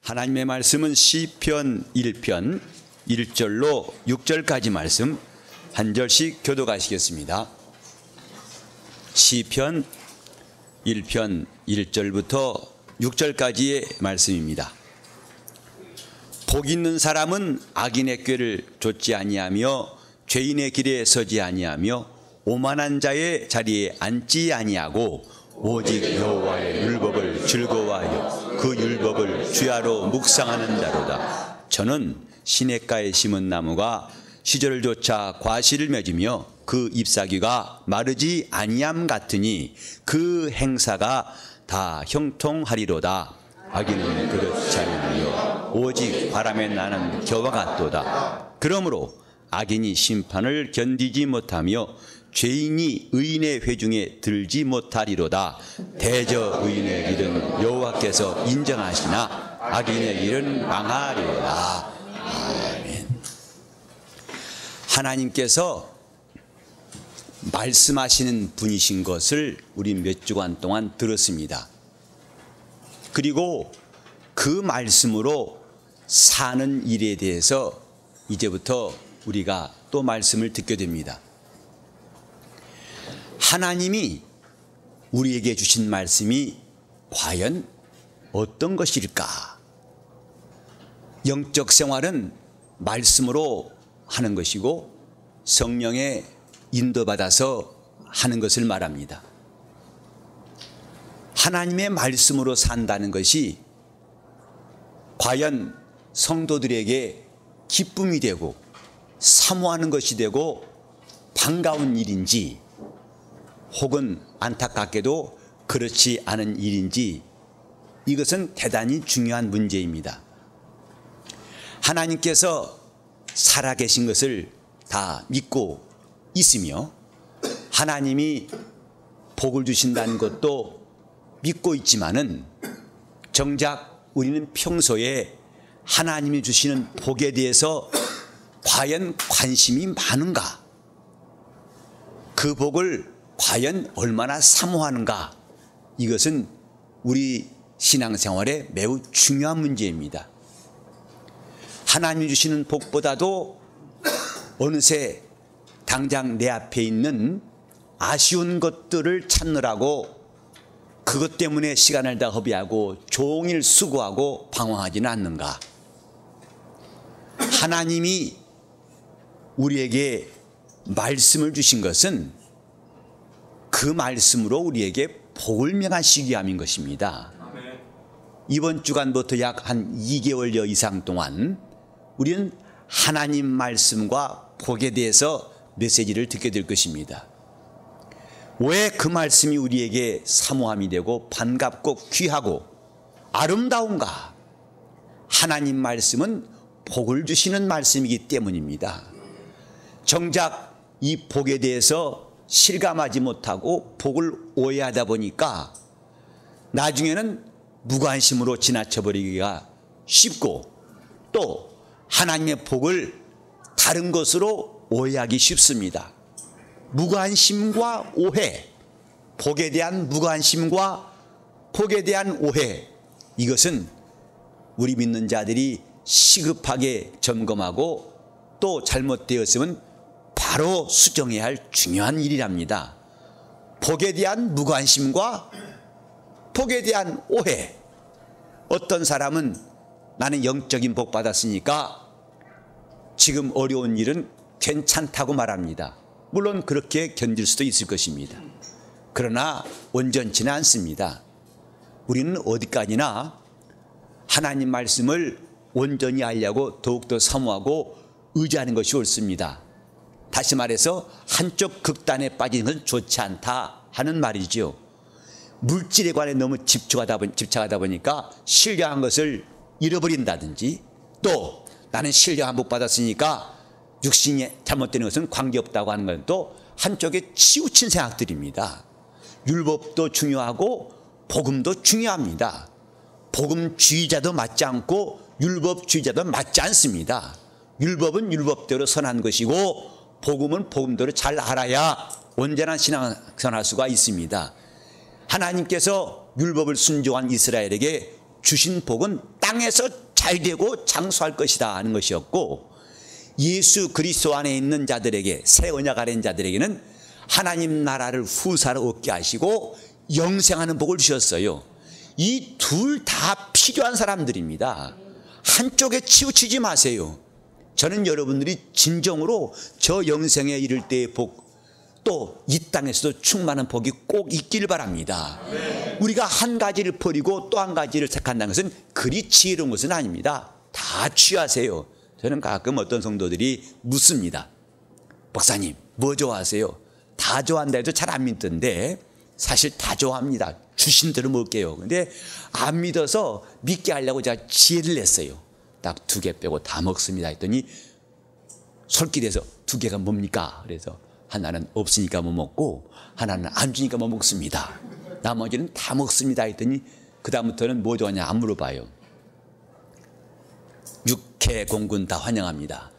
하나님의 말씀은 시편 1편 1절로 6절까지 말씀 한 절씩 교독하시겠습니다. 시편 1편 1절부터 6절까지의 말씀입니다. 복 있는 사람은 악인의 꾀를 좇지 아니하며 죄인의 길에 서지 아니하며 오만한 자의 자리에 앉지 아니하고 오직 여호와의 율법을 즐거워하여 그 율법을 주야로 묵상하는 자로다. 저는 시냇가에 심은 나무가 시절을 쫓아 과실을 맺으며 그 잎사귀가 마르지 아니함 같으니 그 행사가 다 형통하리로다. 악인은 그릇 자리며 오직 바람에 나는 겨와 같도다. 그러므로 악인이 심판을 견디지 못하며 죄인이 의인의 회중에 들지 못하리로다. 대저 의인의 길은 여호와께서 인정하시나 악인의 길은 망하리로다. 아멘. 하나님께서 말씀하시는 분이신 것을 우리 몇 주간 동안 들었습니다. 그리고 그 말씀으로 사는 일에 대해서 이제부터 우리가 또 말씀을 듣게 됩니다. 하나님이 우리에게 주신 말씀이 과연 어떤 것일까? 영적 생활은 말씀으로 하는 것이고 성령의 인도받아서 하는 것을 말합니다. 하나님의 말씀으로 산다는 것이 과연 성도들에게 기쁨이 되고 사모하는 것이 되고 반가운 일인지 혹은 안타깝게도 그렇지 않은 일인지 이것은 대단히 중요한 문제입니다. 하나님께서 살아계신 것을 다 믿고 있으며 하나님이 복을 주신다는 것도 믿고 있지만은 정작 우리는 평소에 하나님이 주시는 복에 대해서 과연 관심이 많은가? 그 복을 과연 얼마나 사모하는가? 이것은 우리 신앙생활에 매우 중요한 문제입니다. 하나님이 주시는 복보다도 어느새 당장 내 앞에 있는 아쉬운 것들을 찾느라고 그것 때문에 시간을 다 허비하고 종일 수고하고 방황하지는 않는가? 하나님이 우리에게 말씀을 주신 것은 그 말씀으로 우리에게 복을 명하시기 위함인 것입니다. 이번 주간부터 약 한 2개월여 이상 동안 우리는 하나님 말씀과 복에 대해서 메시지를 듣게 될 것입니다. 왜 그 말씀이 우리에게 사모함이 되고 반갑고 귀하고 아름다운가? 하나님 말씀은 복을 주시는 말씀이기 때문입니다. 정작 이 복에 대해서 실감하지 못하고 복을 오해하다 보니까 나중에는 무관심으로 지나쳐버리기가 쉽고 또 하나님의 복을 다른 것으로 오해하기 쉽습니다. 무관심과 오해, 복에 대한 무관심과 복에 대한 오해, 이것은 우리 믿는 자들이 시급하게 점검하고 또 잘못되었으면 바로 수정해야 할 중요한 일이랍니다. 복에 대한 무관심과 복에 대한 오해. 어떤 사람은 나는 영적인 복 받았으니까 지금 어려운 일은 괜찮다고 말합니다. 물론 그렇게 견딜 수도 있을 것입니다. 그러나 온전치는 않습니다. 우리는 어디까지나 하나님 말씀을 온전히 알려고 더욱더 사모하고 의지하는 것이 옳습니다. 다시 말해서 한쪽 극단에 빠지는 것은 좋지 않다 하는 말이죠. 물질에 관해 너무 집착하다 보니까 신령한 것을 잃어버린다든지 또 나는 신령한 복 받았으니까 육신이 잘못되는 것은 관계없다고 하는 건 또 한쪽에 치우친 생각들입니다. 율법도 중요하고 복음도 중요합니다. 복음주의자도 맞지 않고 율법주의자도 맞지 않습니다. 율법은 율법대로 선한 것이고 복음은 복음대로 잘 알아야 온전한 신앙생활 할 수가 있습니다. 하나님께서 율법을 순종한 이스라엘에게 주신 복은 땅에서 잘되고 장수할 것이다 하는 것이었고, 예수 그리스도 안에 있는 자들에게, 새 언약 아래 있는 자들에게는 하나님 나라를 후사로 얻게 하시고 영생하는 복을 주셨어요. 이 둘 다 필요한 사람들입니다. 한쪽에 치우치지 마세요. 저는 여러분들이 진정으로 저 영생에 이를 때의 복, 또 이 땅에서도 충만한 복이 꼭 있길 바랍니다. 우리가 한 가지를 버리고 또 한 가지를 택한다는 것은 그리 지혜로운 것은 아닙니다. 다 취하세요. 저는 가끔 어떤 성도들이 묻습니다. 목사님, 뭐 좋아하세요? 다 좋아한다 해도 잘 안 믿던데, 사실 다 좋아합니다. 주신 대로 먹을게요. 근데 안 믿어서 믿게 하려고 제가 지혜를 냈어요. 딱 2개 빼고 다 먹습니다 했더니 솔깃해서 2개가 뭡니까? 그래서 하나는 없으니까 못 먹고 하나는 안 주니까 못 먹습니다. 나머지는 다 먹습니다 했더니 그 다음부터는 뭐 좋아하냐 안 물어봐요. 육회 공군 다 환영합니다.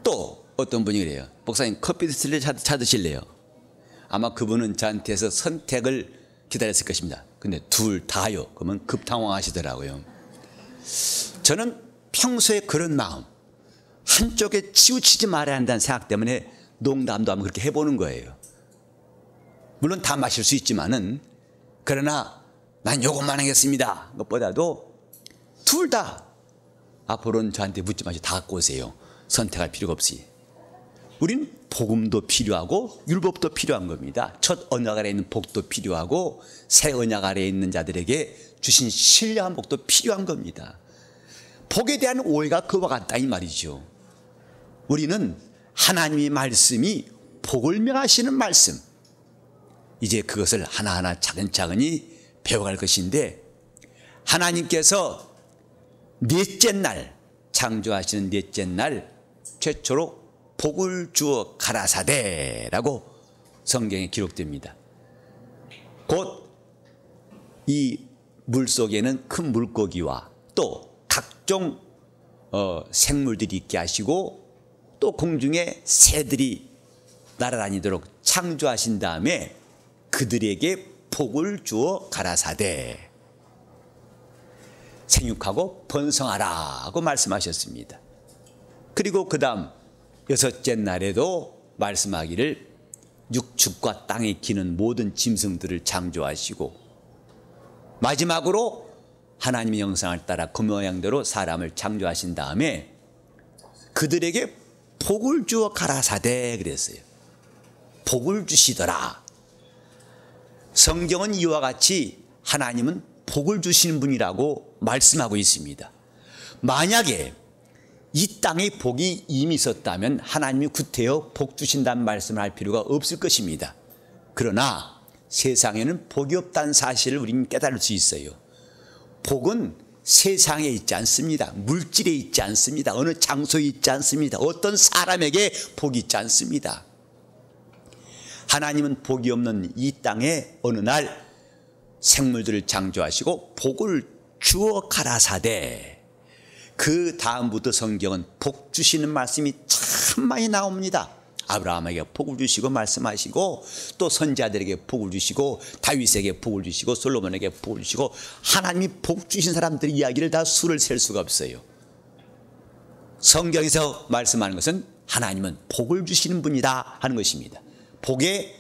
또 어떤 분이 그래요. 목사님 커피 드실래요? 차 드실래요? 아마 그분은 저한테서 선택을 기다렸을 것입니다. 근데 둘 다요. 그러면 급당황하시더라고요. 저는 평소에 그런 마음, 한쪽에 치우치지 말아야 한다는 생각 때문에 농담도 한번 그렇게 해보는 거예요. 물론 다 마실 수 있지만은, 그러나 난 요것만 하겠습니다 그것보다도 둘 다 앞으로는 저한테 묻지 마시고 다 갖고 오세요. 선택할 필요가 없이. 우린 복음도 필요하고 율법도 필요한 겁니다. 첫 언약 아래에 있는 복도 필요하고 새 언약 아래에 있는 자들에게 주신 신령한 복도 필요한 겁니다. 복에 대한 오해가 그와 같다 이 말이죠. 우리는 하나님의 말씀이 복을 명하시는 말씀, 이제 그것을 하나하나 차근차근히 배워갈 것인데, 하나님께서 넷째 날, 창조하시는 넷째 날 최초로 복을 주어 가라사대라고 성경에 기록됩니다. 곧 이 물속에는 큰 물고기와 또 각종 생물들이 있게 하시고, 또 공중에 새들이 날아다니도록 창조하신 다음에 그들에게 복을 주어 가라사대, 생육하고 번성하라고 말씀하셨습니다. 그리고 그 다음 6째 날에도 말씀하기를 육축과 땅에 기는 모든 짐승들을 창조하시고, 마지막으로 하나님의 형상을 따라 그 모양대로 사람을 창조하신 다음에 그들에게 복을 주어 가라사대 그랬어요. 복을 주시더라. 성경은 이와 같이 하나님은 복을 주시는 분이라고 말씀하고 있습니다. 만약에 이 땅에 복이 이미 있었다면 하나님이 구태여 복 주신다는 말씀을 할 필요가 없을 것입니다. 그러나 세상에는 복이 없다는 사실을 우리는 깨달을 수 있어요. 복은 세상에 있지 않습니다. 물질에 있지 않습니다. 어느 장소에 있지 않습니다. 어떤 사람에게 복이 있지 않습니다. 하나님은 복이 없는 이 땅에 어느 날 생물들을 창조하시고 복을 주어 가라사대, 그 다음부터 성경은 복 주시는 말씀이 참 많이 나옵니다. 아브라함에게 복을 주시고 말씀하시고, 또 선지자들에게 복을 주시고, 다윗에게 복을 주시고, 솔로몬에게 복을 주시고, 하나님이 복 주신 사람들의 이야기를 다 수를 셀 수가 없어요. 성경에서 말씀하는 것은 하나님은 복을 주시는 분이다 하는 것입니다. 복의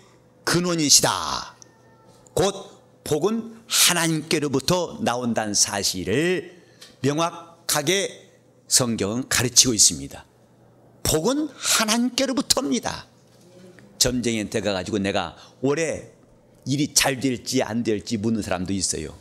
근원이시다. 곧 복은 하나님께로부터 나온다는 사실을 명확하게 성경은 가르치고 있습니다. 복은 하나님께로부터입니다. 점쟁이한테 가가지고 내가 올해 일이 잘 될지 안 될지 묻는 사람도 있어요.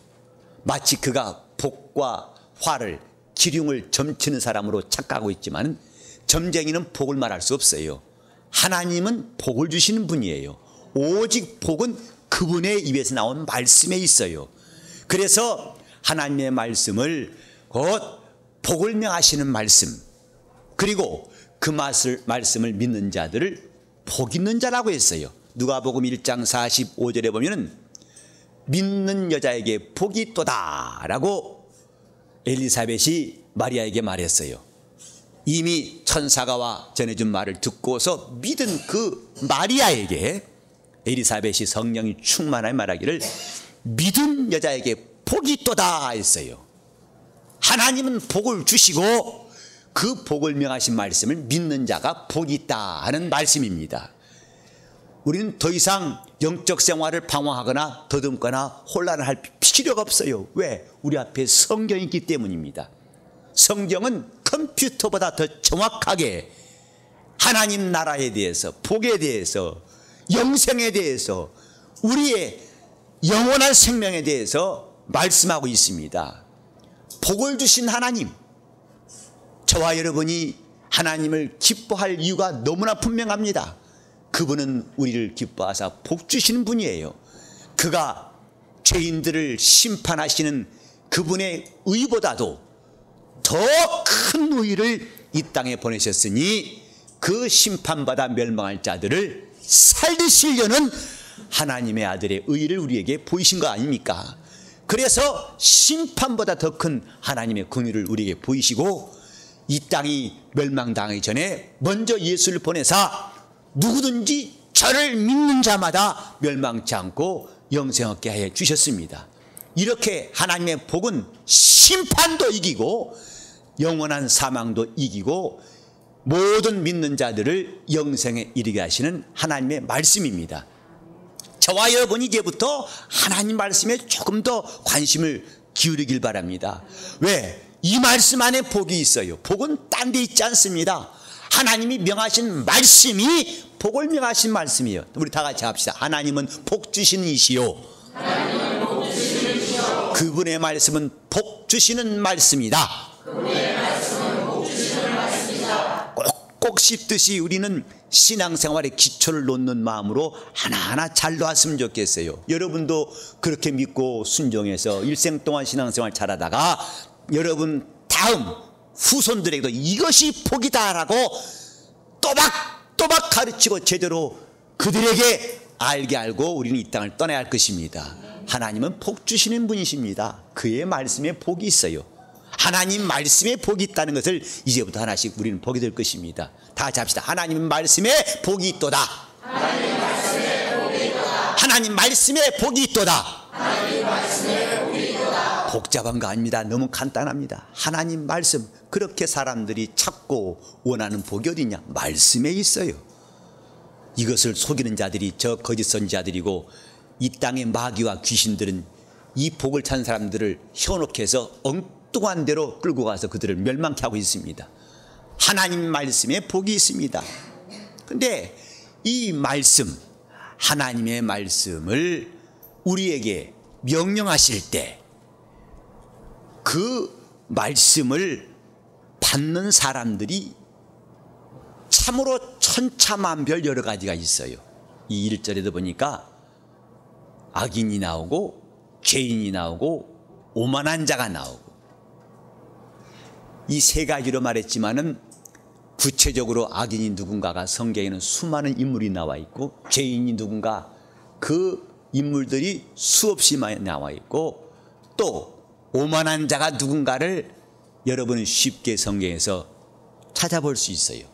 마치 그가 복과 화를, 기륭을 점치는 사람으로 착각하고 있지만, 점쟁이는 복을 말할 수 없어요. 하나님은 복을 주시는 분이에요. 오직 복은 그분의 입에서 나온 말씀에 있어요. 그래서 하나님의 말씀을 곧 복을 명하시는 말씀, 그리고 그 말씀을 믿는 자들을 복 있는 자라고 했어요. 누가복음 1장 45절에 보면은 믿는 여자에게 복이 있도다 라고 엘리사벳이 마리아에게 말했어요. 이미 천사가 와 전해준 말을 듣고서 믿은 그 마리아에게 엘리사벳이 성령이 충만하여 말하기를 믿은 여자에게 복이 있도다 했어요. 하나님은 복을 주시고 그 복을 명하신 말씀을 믿는 자가 복이 있다 하는 말씀입니다. 우리는 더 이상 영적 생활을 방황하거나 더듬거나 혼란을 할 필요가 없어요. 왜? 우리 앞에 성경이 있기 때문입니다. 성경은 컴퓨터보다 더 정확하게 하나님 나라에 대해서, 복에 대해서, 영생에 대해서, 우리의 영원한 생명에 대해서 말씀하고 있습니다. 복을 주신 하나님, 저와 여러분이 하나님을 기뻐할 이유가 너무나 분명합니다. 그분은 우리를 기뻐하사 복 주시는 분이에요. 그가 죄인들을 심판하시는 그분의 의보다도 더 큰 의를 이 땅에 보내셨으니 그 심판받아 멸망할 자들을 살리시려는 하나님의 아들의 의를 우리에게 보이신 거 아닙니까? 그래서 심판보다 더 큰 하나님의 긍휼을 우리에게 보이시고 이 땅이 멸망당하기 전에 먼저 예수를 보내사 누구든지 저를 믿는 자마다 멸망치 않고 영생 얻게 해 주셨습니다. 이렇게 하나님의 복은 심판도 이기고 영원한 사망도 이기고 모든 믿는 자들을 영생에 이르게 하시는 하나님의 말씀입니다. 저와 여러분이 이제부터 하나님 말씀에 조금 더 관심을 기울이길 바랍니다. 왜? 이 말씀 안에 복이 있어요. 복은 딴 데 있지 않습니다. 하나님이 명하신 말씀이 복을 명하신 말씀이에요. 우리 다 같이 합시다. 하나님은 복 주시는 이시요, 그분의 말씀은 복 주시는 말씀이다. 꼭꼭 씹듯이 우리는 신앙생활의 기초를 놓는 마음으로 하나하나 잘 놓았으면 좋겠어요. 여러분도 그렇게 믿고 순종해서 일생 동안 신앙생활 잘하다가 여러분 다음 후손들에게도 이것이 복이다라고 또박또박 가르치고 제대로 그들에게 알게 알고 우리는 이 땅을 떠나야 할 것입니다. 하나님은 복 주시는 분이십니다. 그의 말씀에 복이 있어요. 하나님 말씀에 복이 있다는 것을 이제부터 하나씩 우리는 보게 될 것입니다. 다 같이 합시다. 하나님 말씀에 복이 있도다. 하나님 말씀에 복이 있도다. 하나님 말씀에 복이 있도다. 하나님 말씀에 복이 있도다. 복잡한 거 아닙니다. 너무 간단합니다. 하나님 말씀, 그렇게 사람들이 찾고 원하는 복이 어디냐? 말씀에 있어요. 이것을 속이는 자들이 저 거짓 선지자들이고 이 땅의 마귀와 귀신들은 이 복을 찾는 사람들을 현혹 해서 엉뚱한 대로 끌고 가서 그들을 멸망케 하고 있습니다. 하나님 말씀에 복이 있습니다. 그런데 이 말씀, 하나님의 말씀을 우리에게 명령하실 때 그 말씀을 받는 사람들이 참으로 천차만별 여러 가지가 있어요. 이 1절에도 보니까 악인이 나오고 죄인이 나오고 오만한 자가 나오고, 이 세 가지로 말했지만은 구체적으로 악인이 누군가가 성경에는 수많은 인물이 나와 있고 죄인이 누군가 그 인물들이 수없이 많이 나와 있고 또 오만한 자가 누군가를 여러분은 쉽게 성경에서 찾아볼 수 있어요.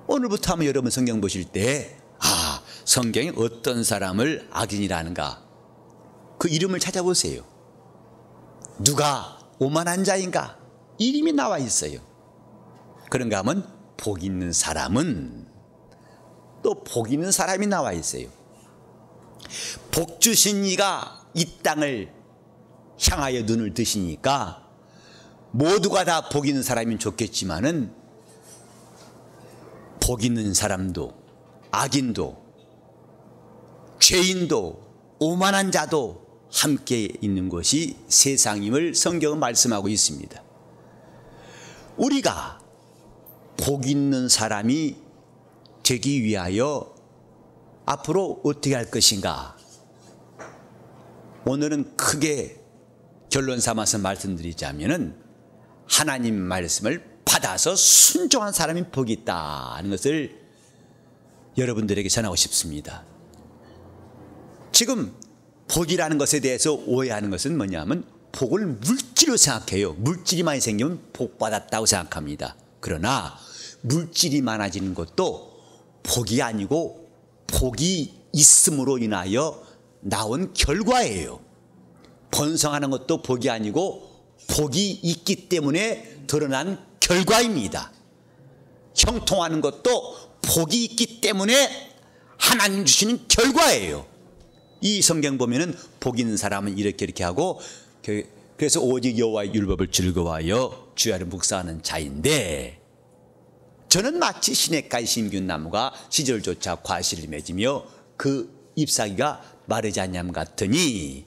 오늘부터 한번 여러분 성경 보실 때 성경에 어떤 사람을 악인이라는가 그 이름을 찾아보세요. 누가 오만한 자인가 이름이 나와 있어요. 그런가 하면 복 있는 사람은 또 복 있는 사람이 나와 있어요. 복 주신 이가 이 땅을 향하여 눈을 드시니까 모두가 다 복 있는 사람이면 좋겠지만은 복 있는 사람도 악인도 죄인도 오만한 자도 함께 있는 것이 세상임을 성경은 말씀하고 있습니다. 우리가 복 있는 사람이 되기 위하여 앞으로 어떻게 할 것인가? 오늘은 크게 결론 삼아서 말씀드리자면은 하나님 말씀을 받아서 순종한 사람이 복이 있다는 것을 여러분들에게 전하고 싶습니다. 지금 복이라는 것에 대해서 오해하는 것은 뭐냐면 복을 물질로 생각해요. 물질이 많이 생기면 복 받았다고 생각합니다. 그러나 물질이 많아지는 것도 복이 아니고 복이 있음으로 인하여 나온 결과예요. 번성하는 것도 복이 아니고 복이 있기 때문에 드러난 결과입니다. 형통하는 것도 복이 있기 때문에 하나님 주시는 결과예요. 이 성경 보면은 복 있는 사람은 이렇게 하고, 그래서 오직 여호와의 율법을 즐거워하여 주야를 묵상하는 자인데, 저는 마치 시냇가에 심기운 나무가 시절조차 과실을 맺으며 그 잎사귀가 마르지 않냐함 같으니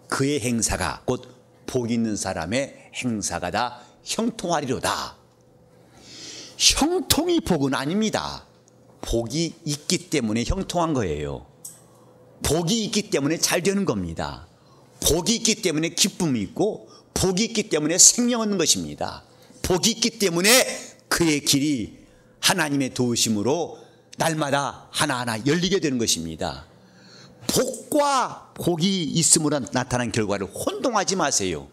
그의 행사가 곧 복 있는 사람의 행사가 다 형통하리로다. 형통이 복은 아닙니다. 복이 있기 때문에 형통한 거예요. 복이 있기 때문에 잘 되는 겁니다. 복이 있기 때문에 기쁨이 있고, 복이 있기 때문에 생명 얻는 것입니다. 복이 있기 때문에 그의 길이 하나님의 도우심으로 날마다 하나하나 열리게 되는 것입니다. 복과 복이 있음으로 나타난 결과를 혼동하지 마세요.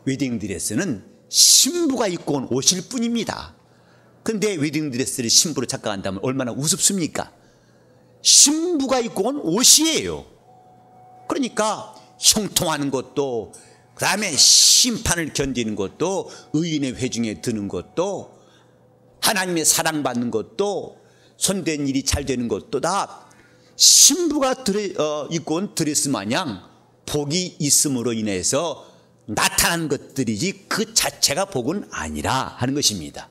웨딩드레스는 신부가 입고 온 옷일 뿐입니다. 그런데 웨딩드레스를 신부로 착각한다면 얼마나 우습습니까? 신부가 입고 온 옷이에요. 그러니까 형통하는 것도, 그 다음에 심판을 견디는 것도, 의인의 회중에 드는 것도, 하나님의 사랑받는 것도, 손댄 일이 잘 되는 것도 다 신부가 입고 온 드레스 마냥 복이 있음으로 인해서 나타난 것들이지 그 자체가 복은 아니라 하는 것입니다.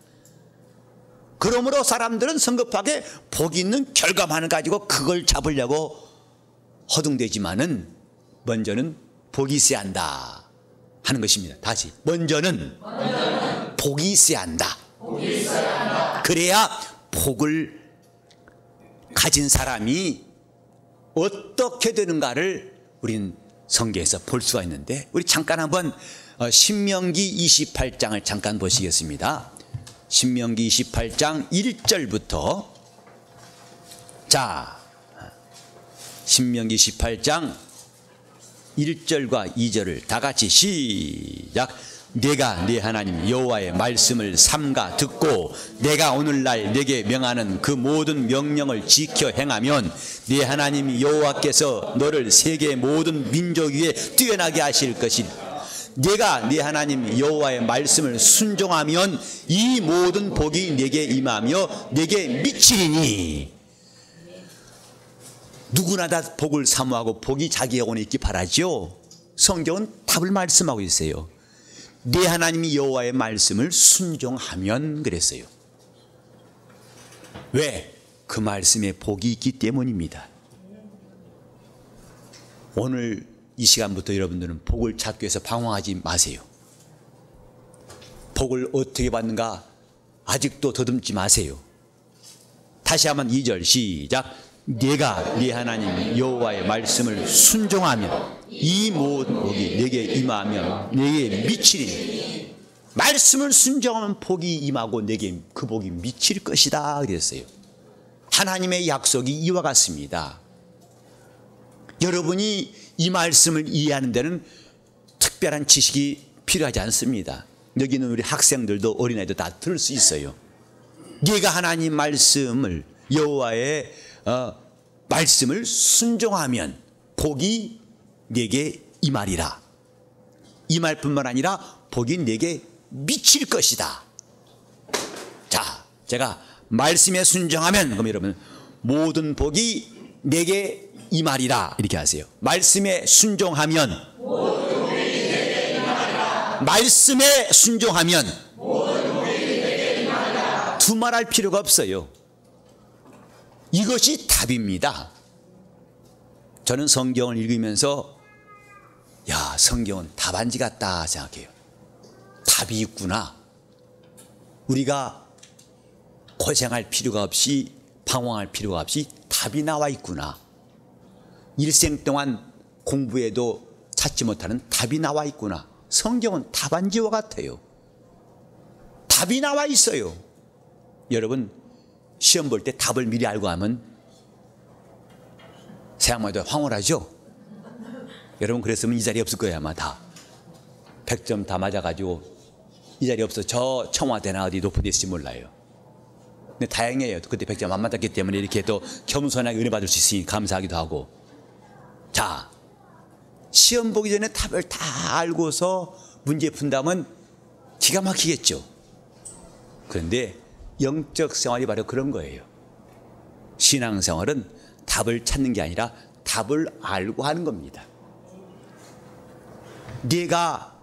그러므로 사람들은 성급하게 복 있는 결과만을 가지고 그걸 잡으려고 허둥대지만은 먼저는 복이 있어야 한다 하는 것입니다. 다시, 먼저는 복이 있어야 한다. 그래야 복을 가진 사람이 어떻게 되는가를 우린 성경에서 볼 수가 있는데, 우리 잠깐 한번 신명기 28장을 잠깐 보시겠습니다. 신명기 28장 1절부터, 자, 신명기 18장 1절과 2절을 다 같이 시작. 내가 네 하나님 여호와의 말씀을 삼가 듣고 내가 오늘날 네게 명하는 그 모든 명령을 지켜 행하면 네 하나님 여호와께서 너를 세계 모든 민족 위에 뛰어나게 하실 것이니, 네가 네 하나님 여호와의 말씀을 순종하면 이 모든 복이 네게 임하며 네게 미치리니. 누구나 다 복을 사모하고 복이 자기 영혼에 있기 바라죠. 성경은 답을 말씀하고 있어요. 네 하나님이 여호와의 말씀을 순종하면 그랬어요. 왜? 그 말씀에 복이 있기 때문입니다. 오늘 이 시간부터 여러분들은 복을 찾기 위해서 방황하지 마세요. 복을 어떻게 받는가 아직도 더듬지 마세요. 다시 한번 2절 시작. 네가 네 하나님 여호와의 말씀을 순종하면 이 모든 복이 네게 임하면 네게 미치리니. 말씀을 순종하면 복이 임하고 네게 그 복이 미칠 것이다 그랬어요. 하나님의 약속이 이와 같습니다. 여러분이 이 말씀을 이해하는 데는 특별한 지식이 필요하지 않습니다. 여기 있는 우리 학생들도 어린아이도 다 들을 수 있어요. 네가 하나님 말씀을 여호와의 말씀을 순종하면 복이 네게 임하리라. 임할 뿐만 아니라 복이 네게 미칠 것이다. 자, 제가 말씀에 순종하면, 그럼 여러분 모든 복이 네게 임하리라 이렇게 하세요. 말씀에 순종하면, 모든 복이 네게 임하리라. 말씀에 순종하면, 모든 복이 네게 임하리라. 두말할 필요가 없어요. 이것이 답입니다. 저는 성경을 읽으면서 야, 성경은 답안지 같다 생각해요. 답이 있구나. 우리가 고생할 필요가 없이, 방황할 필요가 없이 답이 나와 있구나. 일생 동안 공부해도 찾지 못하는 답이 나와 있구나. 성경은 답안지와 같아요. 답이 나와 있어요. 여러분 시험 볼 때 답을 미리 알고 하면 생각만 해도 황홀하죠. 여러분 그랬으면 이 자리에 없을 거예요 아마 다. 100점 다 맞아가지고 이 자리에 없어 저 청와대나 어디 높은 데 있을지 몰라요. 근데 다행이에요. 그때 100점 안 맞았기 때문에 이렇게 또 겸손하게 은혜 받을 수 있으니 감사하기도 하고. 자, 시험 보기 전에 답을 다 알고서 문제 푼다면 기가 막히겠죠. 그런데 영적 생활이 바로 그런 거예요. 신앙생활은 답을 찾는 게 아니라 답을 알고 하는 겁니다. 네가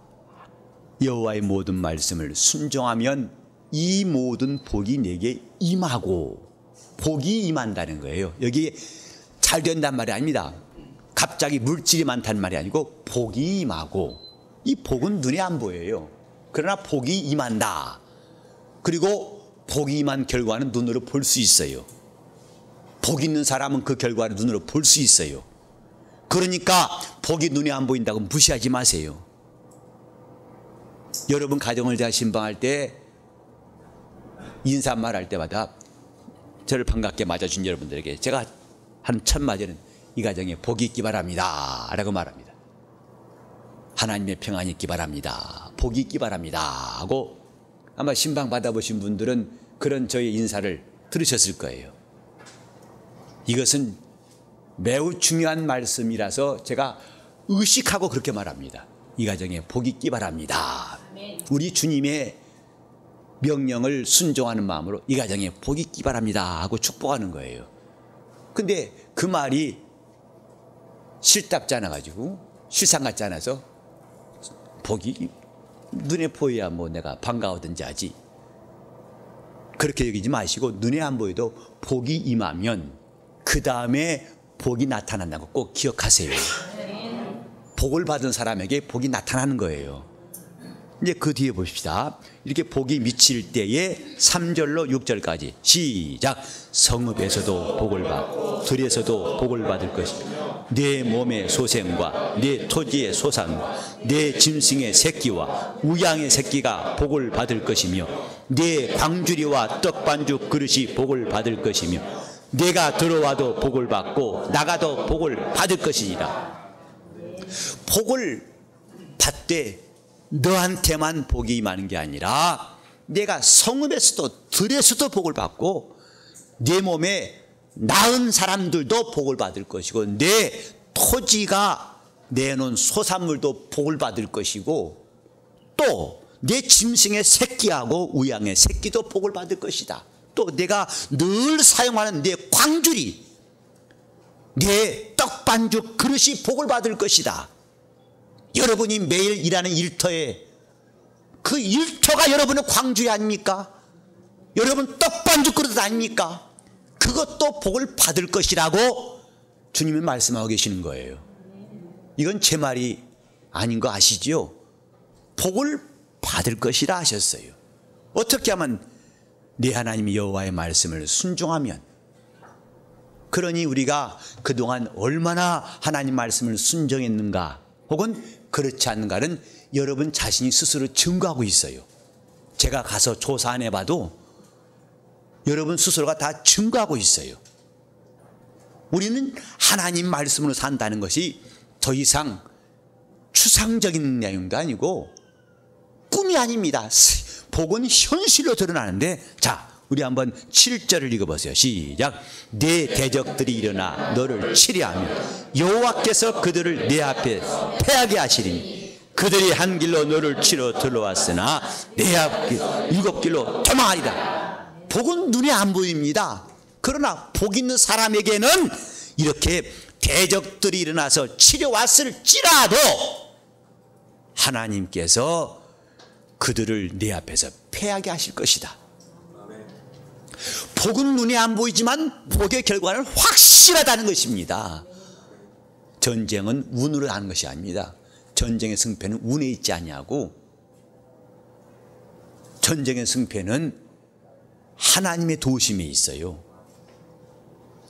여호와의 모든 말씀을 순종하면 이 모든 복이 내게 임하고, 복이 임한다는 거예요. 여기 잘 된단 말이 아닙니다. 갑자기 물질이 많다는 말이 아니고 복이 임하고, 이 복은 눈에 안 보여요. 그러나 복이 임한다. 그리고 복이 임한 결과는 눈으로 볼 수 있어요. 복 있는 사람은 그 결과를 눈으로 볼 수 있어요. 그러니까 복이 눈에 안 보인다고 무시하지 마세요. 여러분 가정을 제가 신방할 때 인사말 할 때마다 저를 반갑게 맞아준 여러분들에게 제가 한 첫 마디는 이 가정에 복이 있기 바랍니다 라고 말합니다. 하나님의 평안이 있기 바랍니다, 복이 있기 바랍니다 하고, 아마 신방 받아보신 분들은 그런 저의 인사를 들으셨을 거예요. 이것은 매우 중요한 말씀이라서 제가 의식하고 그렇게 말합니다. 이 가정에 복이 있기 바랍니다. 우리 주님의 명령을 순종하는 마음으로 이 가정에 복이 있기 바랍니다 하고 축복하는 거예요. 근데 그 말이 실답지 않아가지고, 실상 같지 않아서 복이 눈에 보여야 뭐 내가 반가워든지 하지, 그렇게 여기지 마시고 눈에 안 보여도 복이 임하면 그 다음에 복이 나타난다고 꼭 기억하세요. 복을 받은 사람에게 복이 나타나는 거예요. 이제 그 뒤에 보십시다. 이렇게 복이 미칠 때에 3절로 6절까지 시작. 성읍에서도 복을 받고 들에서도 복을 받을 것이며 내 몸의 소생과 내 토지의 소산과 내 짐승의 새끼와 우양의 새끼가 복을 받을 것이며 내 광주리와 떡반죽 그릇이 복을 받을 것이며 내가 들어와도 복을 받고 나가도 복을 받을 것이니라. 복을 받되 너한테만 복이 임하는 게 아니라 내가 성읍에서도 들에서도 복을 받고 내 몸에 낳은 사람들도 복을 받을 것이고 내 토지가 내놓은 소산물도 복을 받을 것이고 또 내 짐승의 새끼하고 우양의 새끼도 복을 받을 것이다. 또 내가 늘 사용하는 내 광주리, 내 떡반죽 그릇이 복을 받을 것이다. 여러분이 매일 일하는 일터에 그 일터가 여러분의 광주리 아닙니까? 여러분 떡반죽 그릇 아닙니까? 그것도 복을 받을 것이라고 주님이 말씀하고 계시는 거예요. 이건 제 말이 아닌 거 아시죠? 복을 받을 것이라 하셨어요. 어떻게 하면 내 하나님 여호와의 말씀을 순종하면, 그러니 우리가 그동안 얼마나 하나님 말씀을 순종했는가 혹은 그렇지 않는가는 여러분 자신이 스스로 증거하고 있어요. 제가 가서 조사 안 해봐도 여러분 스스로가 다 증거하고 있어요. 우리는 하나님 말씀으로 산다는 것이 더 이상 추상적인 내용도 아니고 꿈이 아닙니다. 복은 현실로 드러나는데, 자, 우리 한번 7절을 읽어보세요. 시작. 내 대적들이 일어나 너를 치리하며 여호와께서 그들을 내 앞에 패하게 하시리니 그들이 한 길로 너를 치러 들어왔으나 내 앞 7길로 도망하리라. 복은 눈에 안 보입니다. 그러나 복 있는 사람에게는 이렇게 대적들이 일어나서 치려왔을지라도 하나님께서 그들을 내 앞에서 패하게 하실 것이다. 복은 눈에 안 보이지만 복의 결과는 확실하다는 것입니다. 전쟁은 운으로 하는 것이 아닙니다. 전쟁의 승패는 운에 있지 아니하고 전쟁의 승패는 하나님의 도우심에 있어요.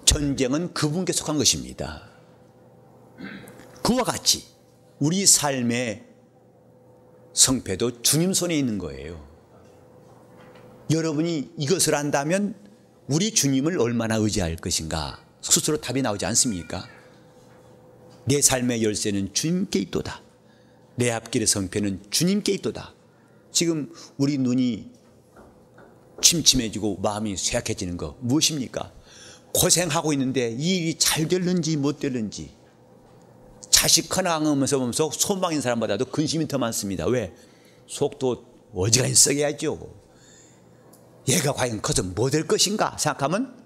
전쟁은 그분께 속한 것입니다. 그와 같이 우리 삶의 성패도 주님 손에 있는 거예요. 여러분이 이것을 안다면 우리 주님을 얼마나 의지할 것인가 스스로 답이 나오지 않습니까? 내 삶의 열쇠는 주님께 있도다. 내 앞길의 성패는 주님께 있도다. 지금 우리 눈이 침침해지고 마음이 쇠약해지는 거 무엇입니까? 고생하고 있는데 이 일이 잘 될는지 못 될는지, 자식 커나가면서 보면서 소망인 사람보다도 근심이 더 많습니다. 왜? 속도 어지간히 썩여야죠. 얘가 과연 커서 뭐 될 것인가 생각하면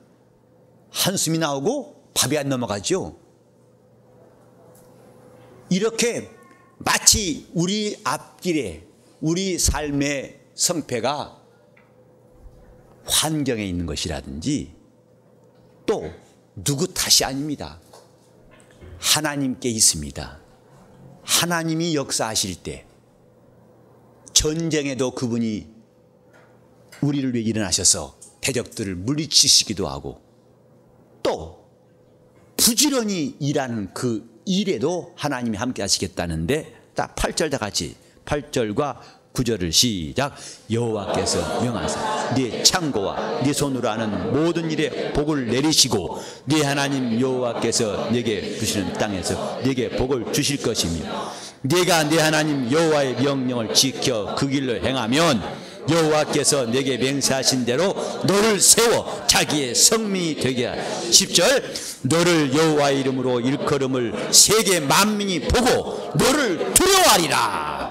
한숨이 나오고 밥이 안 넘어가죠. 이렇게 마치 우리 앞길에 우리 삶의 성패가 환경에 있는 것이라든지 또 누구 탓이 아닙니다. 하나님께 있습니다. 하나님이 역사하실 때 전쟁에도 그분이 우리를 위해 일어나셔서 대적들을 물리치시기도 하고 또 부지런히 일하는 그 일에도 하나님이 함께 하시겠다는데 딱 8절 다 같이 8절과 9절을 시작. 여호와께서 명하사 네 창고와 네 손으로 하는 모든 일에 복을 내리시고 네 하나님 여호와께서 네게 주시는 땅에서 네게 복을 주실 것이며 네가 네 하나님 여호와의 명령을 지켜 그 길로 행하면 여호와께서 네게 맹세하신 대로 너를 세워 자기의 성민이 되게 하라. 10절 너를 여호와의 이름으로 일컬음을 세계 만민이 보고 너를 두려워하리라.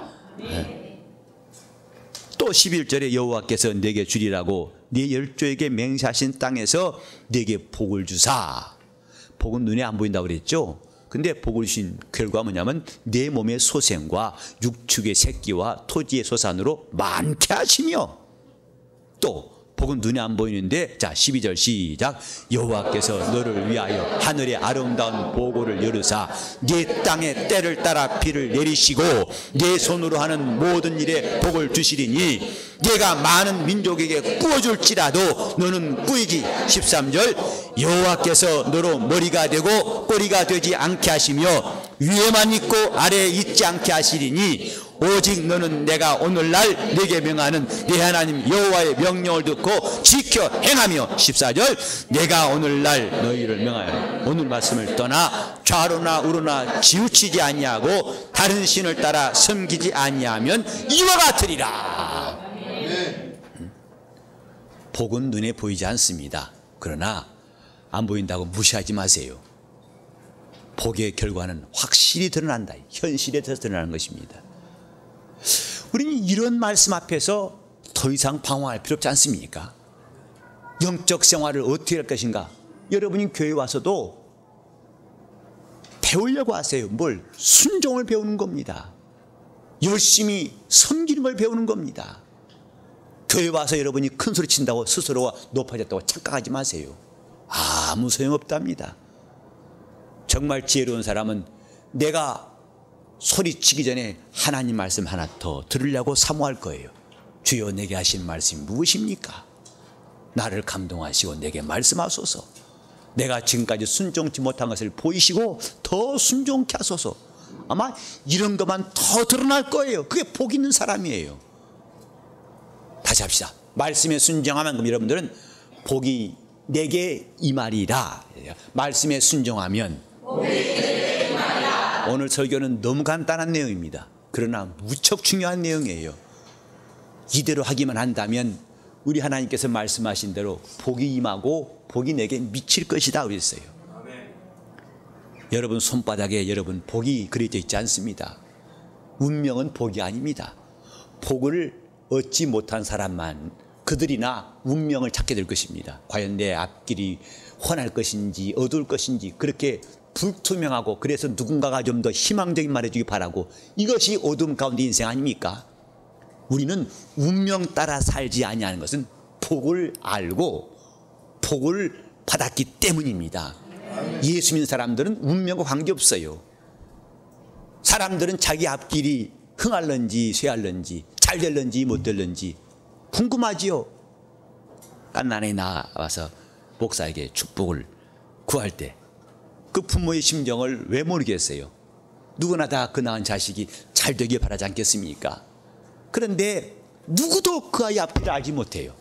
또 11절에 여호와께서 네게 주리라고 네 열조에게 맹세하신 땅에서 네게 복을 주사. 복은 눈에 안 보인다고 그랬죠. 근데 복을 주신 결과가 뭐냐면 내 몸의 소생과 육축의 새끼와 토지의 소산으로 많게 하시며 또 복은 눈에 안 보이는데 자 12절 시작. 여호와께서 너를 위하여 하늘의 아름다운 보고를 열으사 네 땅에 때를 따라 비를 내리시고 네 손으로 하는 모든 일에 복을 주시리니 네가 많은 민족에게 꾸어줄지라도 너는 꾸이지. 13절 여호와께서 너로 머리가 되고 꼬리가 되지 않게 하시며 위에만 있고 아래에 있지 않게 하시리니 오직 너는 내가 오늘날 네게 명하는 네 하나님 여호와의 명령을 듣고 지켜 행하며 14절 내가 오늘날 너희를 명하여 오늘 말씀을 떠나 좌로나 우로나 치우치지 아니하고 다른 신을 따라 섬기지 아니하면 이와 같으리라. 복은 눈에 보이지 않습니다. 그러나 안 보인다고 무시하지 마세요. 복의 결과는 확실히 드러난다. 현실에 드러나는 것입니다. 우리는 이런 말씀 앞에서 더 이상 방황할 필요 없지 않습니까? 영적 생활을 어떻게 할 것인가? 여러분이 교회 와서도 배우려고 하세요. 뭘? 순종을 배우는 겁니다. 열심히 섬기는 걸 배우는 겁니다. 교회 와서 여러분이 큰 소리 친다고 스스로가 높아졌다고 착각하지 마세요. 아무 소용없답니다. 정말 지혜로운 사람은 내가 소리치기 전에 하나님 말씀 하나 더 들으려고 사모할 거예요. 주여 내게 하신 말씀이 무엇입니까? 나를 감동하시고 내게 말씀하소서. 내가 지금까지 순종치 못한 것을 보이시고 더 순종케 하소서. 아마 이런 것만 더 드러날 거예요. 그게 복 있는 사람이에요. 다시 합시다. 말씀에 순종하면 그럼 여러분들은 복이 내게 임하리라. 말씀에 순종하면 오늘 설교는 너무 간단한 내용입니다. 그러나 무척 중요한 내용이에요. 이대로 하기만 한다면 우리 하나님께서 말씀하신 대로 복이 임하고 복이 내게 미칠 것이다 그랬어요. 여러분 손바닥에 여러분 복이 그려져 있지 않습니다. 운명은 복이 아닙니다. 복을 얻지 못한 사람만 그들이나 운명을 찾게 될 것입니다. 과연 내 앞길이 환할 것인지 어두울 것인지 그렇게 불투명하고 그래서 누군가가 좀 더 희망적인 말 해주기 바라고 이것이 어둠 가운데 인생 아닙니까? 우리는 운명 따라 살지 아니하는 것은 복을 알고 복을 받았기 때문입니다. 예수 믿는 사람들은 운명과 관계없어요. 사람들은 자기 앞길이 흥할런지 쇠할런지 잘 될런지 못 될런지 궁금하지요. 깐난에 나와서 목사에게 축복을 구할 때 그 부모의 심정을 왜 모르겠어요. 누구나 다 그 낳은 자식이 잘 되길 바라지 않겠습니까? 그런데 누구도 그 아이 앞길을 알지 못해요.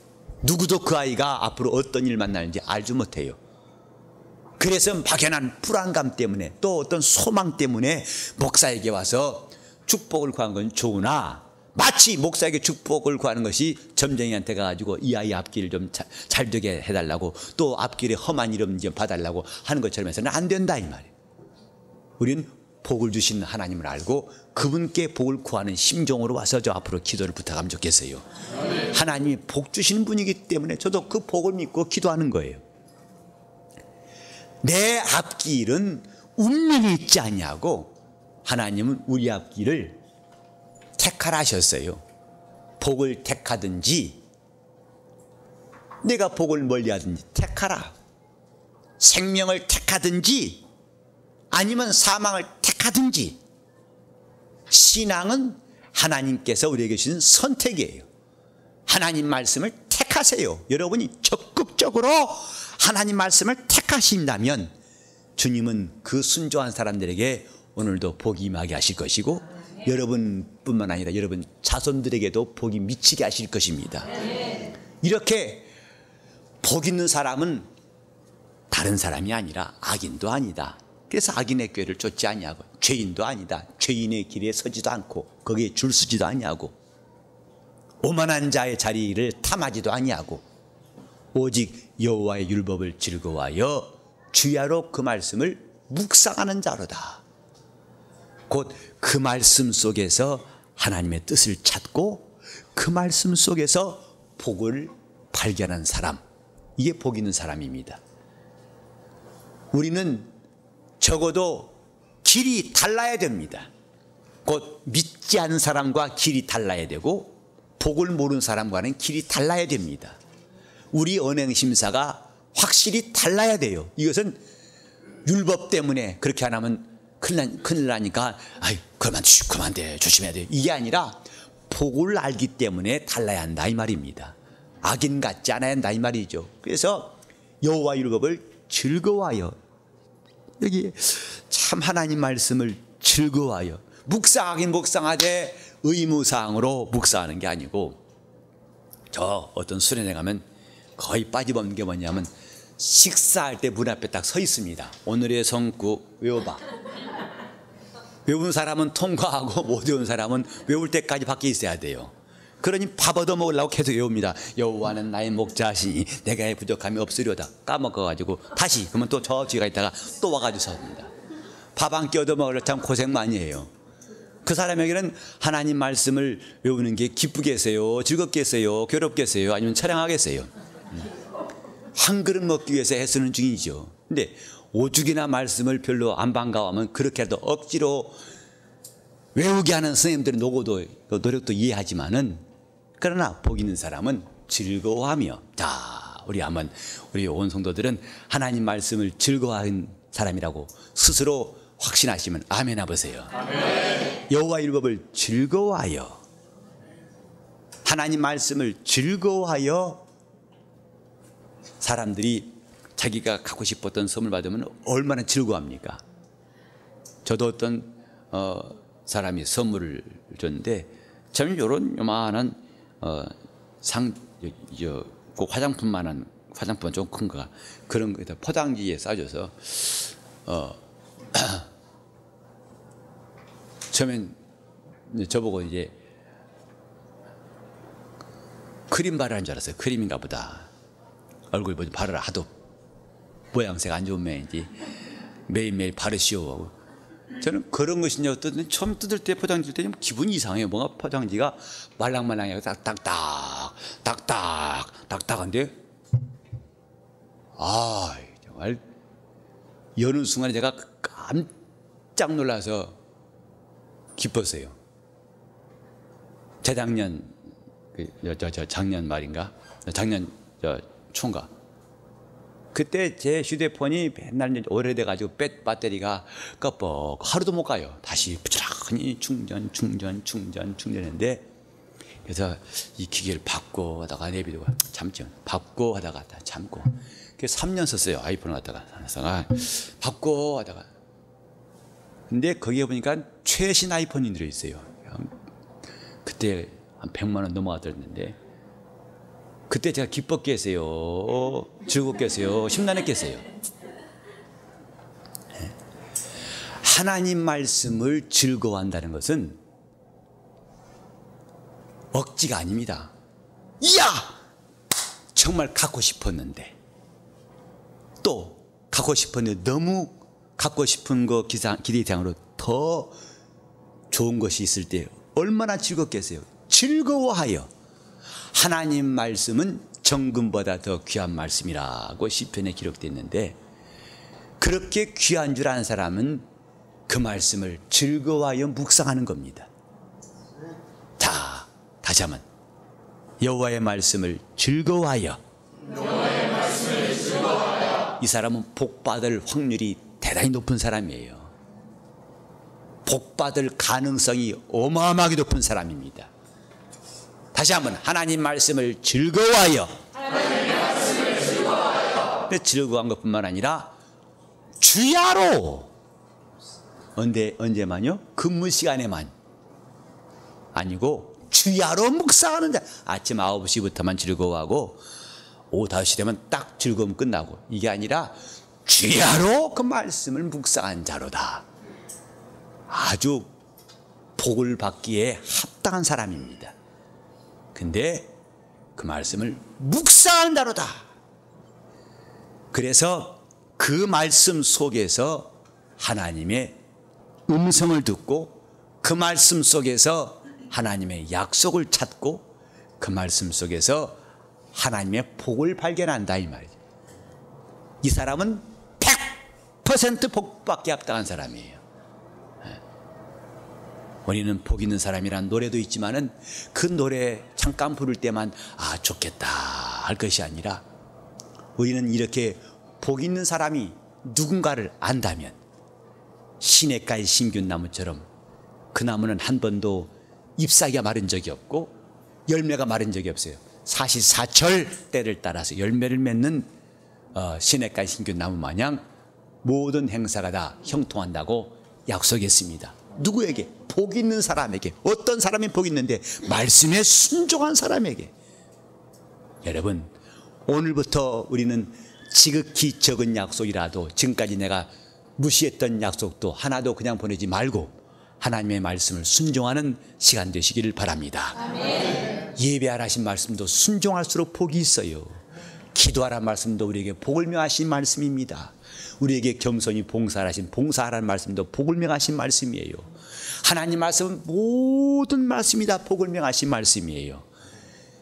누구도 그 아이가 앞으로 어떤 일 만나는지 알지 못해요. 그래서 막연한 불안감 때문에 또 어떤 소망 때문에 목사에게 와서 축복을 구한 건 좋으나 마치 목사에게 축복을 구하는 것이 점쟁이한테 가가지고 이 아이 앞길을 좀 잘 되게 해달라고 또 앞길에 험한 이름 좀 봐달라고 하는 것처럼 해서는 안 된다 이 말이에요. 우리는 복을 주신 하나님을 알고 그분께 복을 구하는 심정으로 와서 저 앞으로 기도를 부탁하면 좋겠어요. 하나님이 복 주시는 분이기 때문에 저도 그 복을 믿고 기도하는 거예요. 내 앞길은 운명이 있지 않냐고 하나님은 우리 앞길을 택하라 하셨어요. 복을 택하든지 내가 복을 멀리하든지 택하라. 생명을 택하든지 아니면 사망을 택하든지 신앙은 하나님께서 우리에게 주신 선택이에요. 하나님 말씀을 택하세요. 여러분이 적극적으로 하나님 말씀을 택하신다면 주님은 그 순종한 사람들에게 오늘도 복이 임하게 하실 것이고 여러분뿐만 아니라 여러분 자손들에게도 복이 미치게 하실 것입니다. 이렇게 복 있는 사람은 다른 사람이 아니라 악인도 아니다. 그래서 악인의 꾀를 쫓지 아니하고 죄인도 아니다. 죄인의 길에 서지도 않고 거기에 줄 서지도 아니하고 오만한 자의 자리를 탐하지도 아니하고 오직 여호와의 율법을 즐거워하여 주야로 그 말씀을 묵상하는 자로다. 곧 그 말씀 속에서 하나님의 뜻을 찾고 그 말씀 속에서 복을 발견한 사람, 이게 복 있는 사람입니다. 우리는 적어도 길이 달라야 됩니다. 곧 믿지 않는 사람과 길이 달라야 되고 복을 모르는 사람과는 길이 달라야 됩니다. 우리 언행심사가 확실히 달라야 돼요. 이것은 율법 때문에 그렇게 안 하면 큰일 나니까 아이 그러면 안 돼, 조심해야 돼, 이게 아니라 복을 알기 때문에 달라야 한다 이 말입니다. 악인 같지 않아야 한다 이 말이죠. 그래서 여호와 율법을 즐거워하여, 여기 참 하나님 말씀을 즐거워하여 묵상하긴 묵상하되 의무사항으로 묵상하는 게 아니고, 저 어떤 수련회 가면 거의 빠짐없는 게 뭐냐면 식사할 때 문 앞에 딱 서 있습니다. 오늘의 성구 외워봐. 외운 사람은 통과하고 못 외운 사람은 외울 때까지 밖에 있어야 돼요. 그러니 밥 얻어 먹으려고 계속 외웁니다. 여호와는 나의 목자시니 내가 부족함이 없으려다. 까먹어가지고 다시 그러면 또 저 뒤가 있다가 또 와가지고 섭니다. 밥 한 끼 얻어 먹으려고 참 고생 많이 해요. 그 사람에게는 하나님 말씀을 외우는 게 기쁘겠어요, 즐겁겠어요, 괴롭겠어요, 아니면 처량하겠어요. 한 그릇 먹기 위해서 애쓰는 중이죠. 근데 오죽이나 말씀을 별로 안 반가워하면 그렇게 해도 억지로 외우게 하는 선생님들의 노력도 이해하지만은, 그러나 복 있는 사람은 즐거워하며, 자, 우리 온 성도들은 하나님 말씀을 즐거워하는 사람이라고 스스로 확신하시면 아멘 해보세요. 아멘. 여호와 율법을 즐거워하여, 하나님 말씀을 즐거워하여 사람들이 자기가 갖고 싶었던 선물 받으면 얼마나 즐거워합니까? 저도 어떤 사람이 선물을 줬는데 참 이런 요만한 꼭 화장품만한, 화장품은 좀 큰 거가 그런 거에다 포장지에 싸줘서 처음엔 저보고 이제 크림 바르는 줄 알았어요. 크림인가 보다. 얼굴 보지 바르라 하도 모양새가 안 좋은 모양인지 매일매일 바르시오 하고, 저는 그런 것이냐 또 처음 뜯을 때 포장지 때 좀 기분이 이상해요. 뭔가 포장지가 말랑말랑해요. 딱딱한데 정말 여는 순간에 제가 깜짝 놀라서 기뻤어요. 재작년 작년 말인가, 작년 초인가, 그때 제 휴대폰이 맨날 오래돼가지고 배터리가 껍벅 하루도 못 가요. 다시 부지런히 충전했는데, 그래서 이 기계를 받고 하다가 내비두고 참죠. 받고 하다가 참고. 그래서 3년 썼어요. 아이폰을 갖다가 받고 하다가. 근데 거기에 보니까 최신 아이폰이 들어있어요. 그때 한 100만 원 넘어가더랬는데, 그때 제가 기뻤겠어요, 즐겁겠어요, 심란했겠어요. 하나님 말씀을 즐거워한다는 것은 억지가 아닙니다. 이야! 정말 갖고 싶었는데, 또 갖고 싶었는데 너무 갖고 싶은 거 기대 이상으로 더 좋은 것이 있을 때 얼마나 즐겁겠어요. 즐거워하여. 하나님 말씀은 정금보다 더 귀한 말씀이라고 시편에 기록됐는데, 그렇게 귀한 줄 아는 사람은 그 말씀을 즐거워하여 묵상하는 겁니다. 자, 다시 한번 여호와의 말씀을 즐거워하여. 이 사람은 복받을 확률이 대단히 높은 사람이에요. 복받을 가능성이 어마어마하게 높은 사람입니다. 다시 한번 하나님 말씀을 즐거워하여. 즐거워한 것뿐만 아니라 주야로. 언제만요? 근무 시간에만 아니고 주야로 묵상하는데, 아침 9시부터만 즐거워하고 오후 5시 되면 딱 즐거움 끝나고, 이게 아니라 주야로 그 말씀을 묵상한 자로다. 아주 복을 받기에 합당한 사람입니다. 근데 그 말씀을 묵상한 자로다. 그래서 그 말씀 속에서 하나님의 음성을 듣고, 그 말씀 속에서 하나님의 약속을 찾고, 그 말씀 속에서 하나님의 복을 발견한다, 이 말이죠. 이 사람은 100% 복받기 합당한 사람이에요. 우리는 복 있는 사람이란 노래도 있지만은 그 노래 잠깐 부를 때만 아 좋겠다 할 것이 아니라, 우리는 이렇게 복 있는 사람이 누군가를 안다면 시냇가의 심균 나무처럼 그 나무는 한 번도 잎사귀가 마른 적이 없고 열매가 마른 적이 없어요. 사시사철 때를 따라서 열매를 맺는 시냇가의 심균 나무 마냥 모든 행사가 다 형통한다고 약속했습니다. 누구에게? 복 있는 사람에게. 어떤 사람이 복 있는데? 말씀에 순종한 사람에게. 여러분, 오늘부터 우리는 지극히 적은 약속이라도, 지금까지 내가 무시했던 약속도 하나도 그냥 보내지 말고 하나님의 말씀을 순종하는 시간 되시기를 바랍니다. 아멘. 예배하라 하신 말씀도 순종할수록 복이 있어요. 기도하라 말씀도 우리에게 복을 명하신 말씀입니다. 우리에게 겸손히 봉사하신 봉사하라는 말씀도 복을 명하신 말씀이에요. 하나님 말씀은 모든 말씀이 다 복을 명하신 말씀이에요.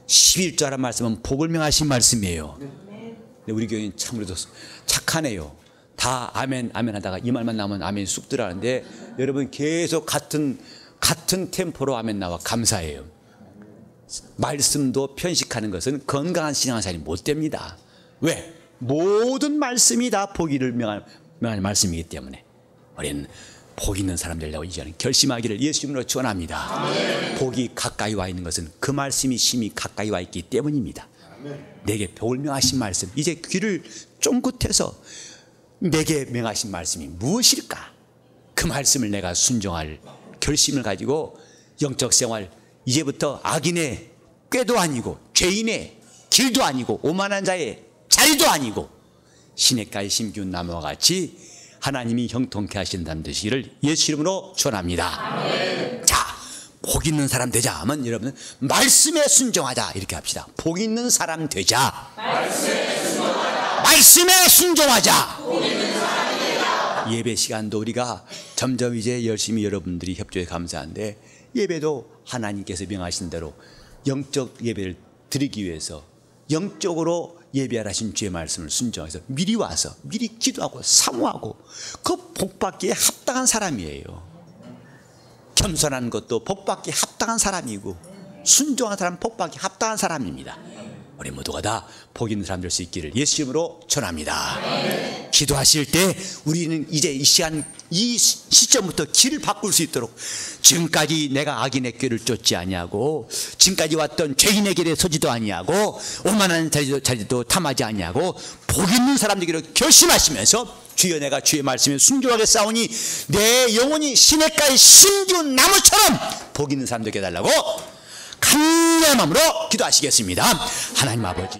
11조라는 말씀은 복을 명하신 말씀이에요. 근데 우리 교회는 참으로 착하네요. 다 아멘 아멘 하다가 이 말만 나오면 아멘 쑥 들어가는데, 여러분 계속 같은 템포로 아멘 나와 감사해요. 말씀도 편식하는 것은 건강한 신앙생활이 못 됩니다. 왜? 모든 말씀이 다 복이를 명할 말씀이기 때문에 우리는 복 있는 사람 되려고 이제는 결심하기를 예수 이름으로 축원합니다. 아멘. 복이 가까이 와 있는 것은 그 말씀이 심히 가까이 와 있기 때문입니다. 아멘. 내게 복을 명하신 말씀, 이제 귀를 쫑긋해서 내게 명하신 말씀이 무엇일까? 그 말씀을 내가 순종할 결심을 가지고 영적 생활, 이제부터 악인의 꾀도 아니고 죄인의 길도 아니고 오만한 자의 자리도 아니고 시냇가의 심기운 나무와 같이 하나님이 형통케 하신다는 되시기를 예수 이름으로 축원합니다. 아멘. 자, 복 있는 사람 되자 하면 여러분 말씀에 순종하자 이렇게 합시다. 복 있는 사람 되자. 말씀에 순종하자. 말씀에 순종하자. 복 있는 사람이 되자. 예배 시간도 우리가 점점 이제 열심히 여러분들이 협조해 감사한데, 예배도 하나님께서 명하신 대로 영적 예배를 드리기 위해서 영적으로 예배하신 주의 말씀을 순종해서 미리 와서 미리 기도하고 사모하고 그 복받기에 합당한 사람이에요. 겸손한 것도 복받기에 합당한 사람이고 순종한 사람은 복받기에 합당한 사람입니다. 우리 모두가 다 복 있는 사람 될 수 있기를 예수 이름으로 전합니다. 네. 기도하실 때 우리는 이제 이 시간 이 시점부터 길을 바꿀 수 있도록, 지금까지 내가 악인의 꾀를 쫓지 아니하고 지금까지 왔던 죄인의 길에 서지도 아니하고 오만한 자리도 탐하지 아니하고 복 있는 사람 되기를 결심하시면서, 주여 내가 주의 말씀에 순종하게 싸우니 내 영혼이 시냇가의 심기운 나무처럼 복 있는 사람 되게 해달라고 간절한 마음으로 기도하시겠습니다. 하나님 아버지,